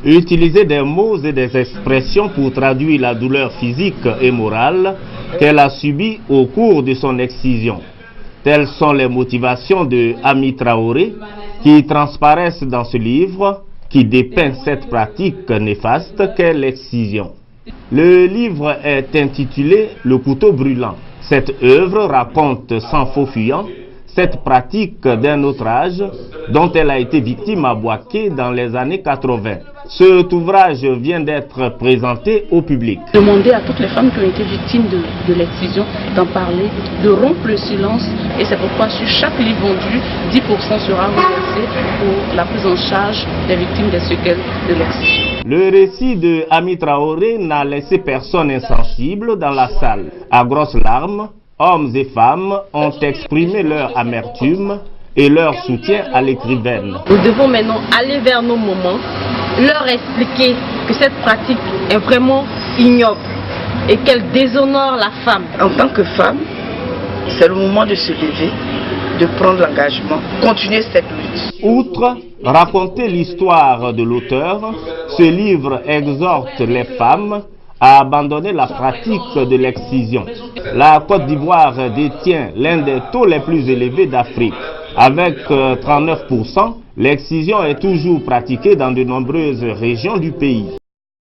Utiliser des mots et des expressions pour traduire la douleur physique et morale qu'elle a subie au cours de son excision. Telles sont les motivations de Ami Traoré qui transparaissent dans ce livre qui dépeint cette pratique néfaste qu'est l'excision. Le livre est intitulé « Le couteau brûlant ». Cette œuvre raconte sans faux fuyant cette pratique d'un autre âge dont elle a été victime à Bouaké dans les années 80. Cet ouvrage vient d'être présenté au public. Demander à toutes les femmes qui ont été victimes de l'excision d'en parler, de rompre le silence, et c'est pourquoi sur chaque livre vendu, 10% sera reversé pour la prise en charge des victimes des séquelles de l'excision. Le récit de Ami Traoré n'a laissé personne insensible dans la salle. À grosses larmes, hommes et femmes ont exprimé leur amertume et leur soutien à l'écrivaine. Nous devons maintenant aller vers nos moments, leur expliquer que cette pratique est vraiment ignoble et qu'elle déshonore la femme. En tant que femme, c'est le moment de se lever, de prendre l'engagement, continuer cette lutte. Outre raconter l'histoire de l'auteur, ce livre exhorte les femmes à abandonner la pratique de l'excision. La Côte d'Ivoire détient l'un des taux les plus élevés d'Afrique. Avec 39%, l'excision est toujours pratiquée dans de nombreuses régions du pays.